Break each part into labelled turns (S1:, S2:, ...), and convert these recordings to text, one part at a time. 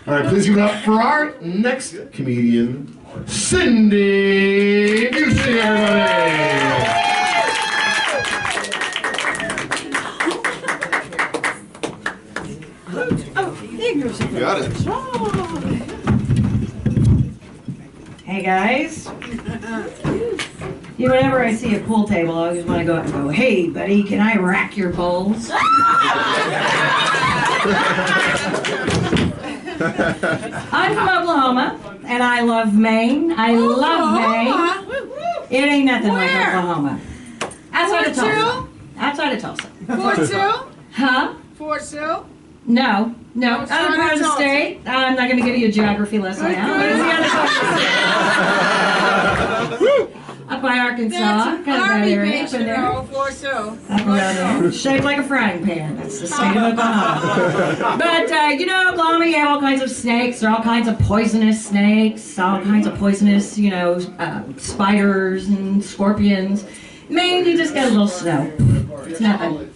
S1: All right, please give it up for our next comedian, Cindy Busey, everybody.
S2: Got it.
S3: Hey guys. Whenever I see a pool table, I always want to go up and go, hey buddy, can I rack your bowls? I'm from Oklahoma, and I love Maine. I love Maine. It ain't nothing like Oklahoma. Outside of Tulsa. Outside of Tulsa.
S4: Fort Sill?
S3: Huh?
S4: Fort Sill?
S3: No. Other part of the state. I'm not going to give you a geography lesson now. What is the other part of the state? Up by Arkansas, kind of that area. Up in there.
S4: Fort Sill.
S3: Up around there. Shaped like a frying pan. That's the state of Oklahoma. But, Oklahoma, you have all kinds of snakes. There are all kinds of poisonous snakes, all kinds of poisonous, spiders and scorpions. Maine, you just got a little snow. It's nothing.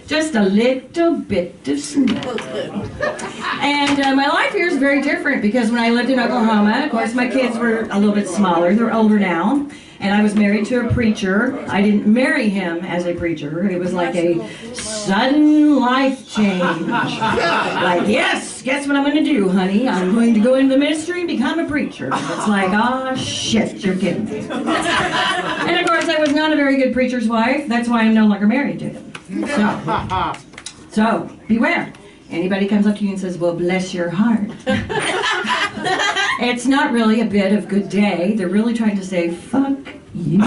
S3: Just a little bit of snow. And my life here is very different because when I lived in Oklahoma, of course, my kids were a little bit smaller. They're older now. And I was married to a preacher. I didn't marry him as a preacher. It was like a sudden life change. Like, yes, guess what I'm going to do, honey? I'm going to go into the ministry and become a preacher. It's like, oh, shit, you're kidding me. And of course, I was not a very good preacher's wife. That's why I'm no longer married to him. So beware. Anybody comes up to you and says, well, bless your heart. It's not really a bit of good day. They're really trying to say, fuck you.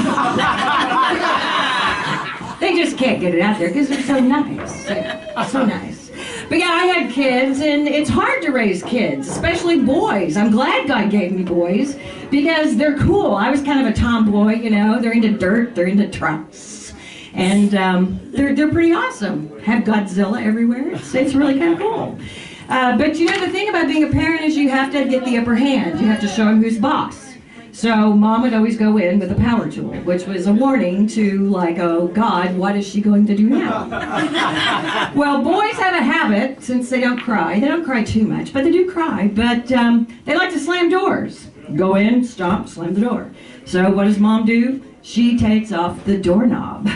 S3: They just can't get it out there because they're so nice. So nice. But yeah, I had kids, and it's hard to raise kids, especially boys. I'm glad God gave me boys because they're cool. I was kind of a tomboy, They're into dirt, they're into trucks. And they're pretty awesome. Have Godzilla everywhere. It's really kind of cool. But the thing about being a parent is you have to get the upper hand. You have to show them who's boss. So Mom would always go in with a power tool, which was a warning to like, oh God, what is she going to do now? Well, boys have a habit, since they don't cry. They don't cry too much, but they do cry. But they like to slam doors. Go in, stomp, slam the door. So what does Mom do? She takes off the doorknob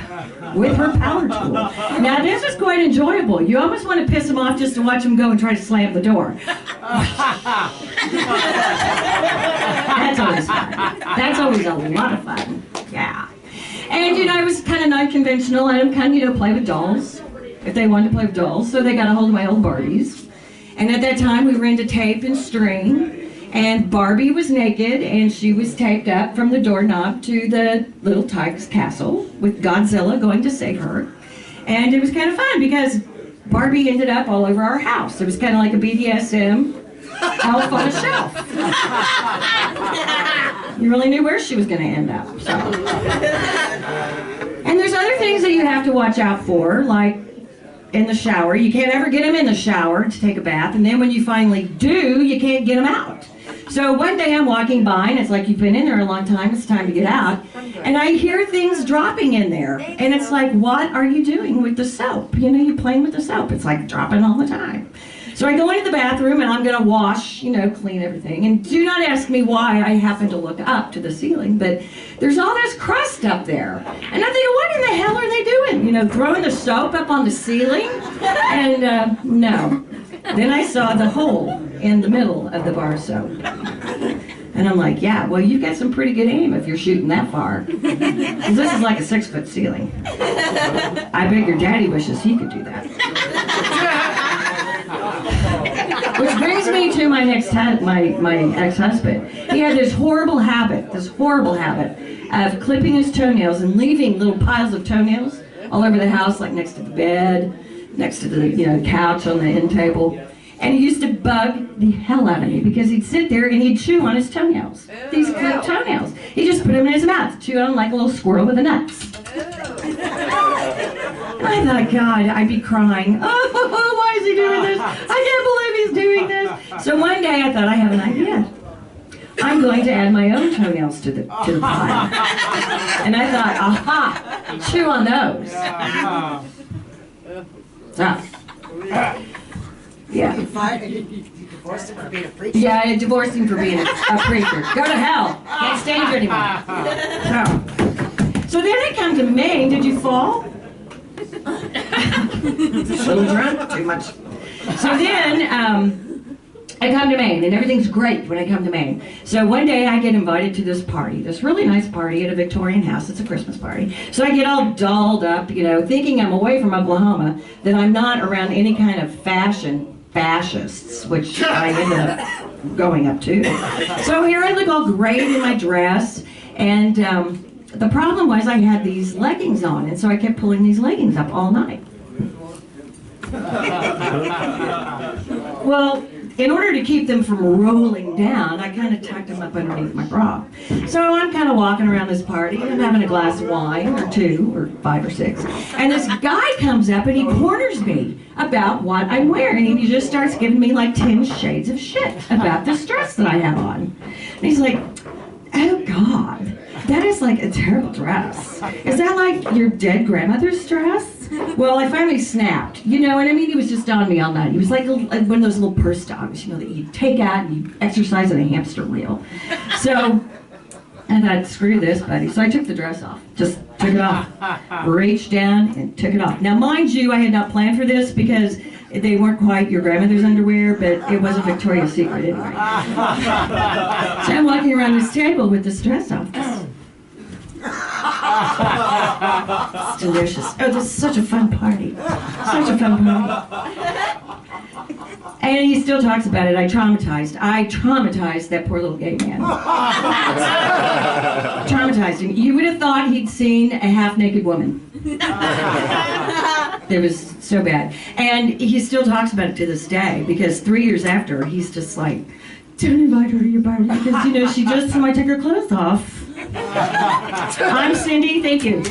S3: with her power tool. Now this is quite enjoyable. You almost want to piss them off just to watch them go and try to slam the door. That's always fun. That's always a lot of fun. Yeah. And I was kind of non-conventional. I don't kind of, play with dolls. If they wanted to play with dolls. So they got a hold of my old Barbies. And at that time we were into tape and string. And Barbie was naked, and she was taped up from the doorknob to the little tiger's castle with Godzilla going to save her. And it was kind of fun because Barbie ended up all over our house. It was kind of like a BDSM elf on a shelf. You really knew where she was going to end up. So. And there's other things that you have to watch out for, like in the shower. You can't ever get them in the shower to take a bath, and then when you finally do, you can't get them out. So one day I'm walking by, and it's like you've been in there a long time, it's time to get out, and I hear things dropping in there, and it's like, what are you doing with the soap? You're playing with the soap. It's like dropping all the time. So I go into the bathroom, and I'm going to wash, clean everything, and do not ask me why I happen to look up to the ceiling, but there's all this crust up there, and I'm thinking, what in the hell are they doing? Throwing the soap up on the ceiling? And no. Then I saw the hole in the middle of the bar soap. And I'm like, yeah, well, you've got some pretty good aim if you're shooting that far. Because this is like a 6-foot ceiling. I bet your daddy wishes he could do that. Which brings me to my ex-husband. He had this horrible habit of clipping his toenails and leaving little piles of toenails all over the house, like next to the bed, next to the couch on the end table. And he used to bug the hell out of me because he'd sit there and he'd chew on his toenails. These clipped toenails. He just put them in his mouth, chew on them like a little squirrel with the nuts. And I thought, God, I'd be crying. Oh, why is he doing this? I can't believe he's doing this. So one day I thought, I have an idea. I'm going to add my own toenails to the pile. And I thought, aha, chew on those. So, yeah.
S2: divorced him for being a preacher.
S3: Yeah, I divorced him for being a preacher. Go to hell. Can't stand you anymore. So then I come to Maine. Did you fall? A little drunk? Too much. So then I come to Maine, and everything's great when I come to Maine. So one day I get invited to this party, this really nice party at a Victorian house. It's a Christmas party. So I get all dolled up, you know, thinking I'm away from Oklahoma, that I'm not around any kind of fascists, which I ended up going up to. So here I look all great in my dress, and the problem was I had these leggings on, and so I kept pulling these leggings up all night. Well, in order to keep them from rolling down, I kind of tucked them up underneath my bra. So I'm kind of walking around this party, and I'm having a glass of wine, or 2, or 5, or 6. And this guy comes up and he corners me about what I'm wearing. And he just starts giving me like 10 shades of shit about this dress that I have on. And he's like, oh God, that is like a terrible dress. Is that like your dead grandmother's dress? Well, I finally snapped, you know, and I mean, he was just on me all night. He was like one of those little purse dogs, you know, that you take out and you exercise on a hamster wheel. So I thought, screw this, buddy. So I took the dress off, just took it off, reached down and took it off. Now, mind you, I had not planned for this because they weren't quite your grandmother's underwear, but it was a Victoria's Secret anyway. So I'm walking around this table with this dress off. It's delicious. Oh, this is such a fun party. Such a fun party. And he still talks about it. I traumatized that poor little gay man. Traumatized him. You would have thought he'd seen a half-naked woman. It was so bad. And he still talks about it to this day, because 3 years after, he's just like, don't invite her to your party, because, you know, she just might take her clothes off. I'm Cindy, thank you.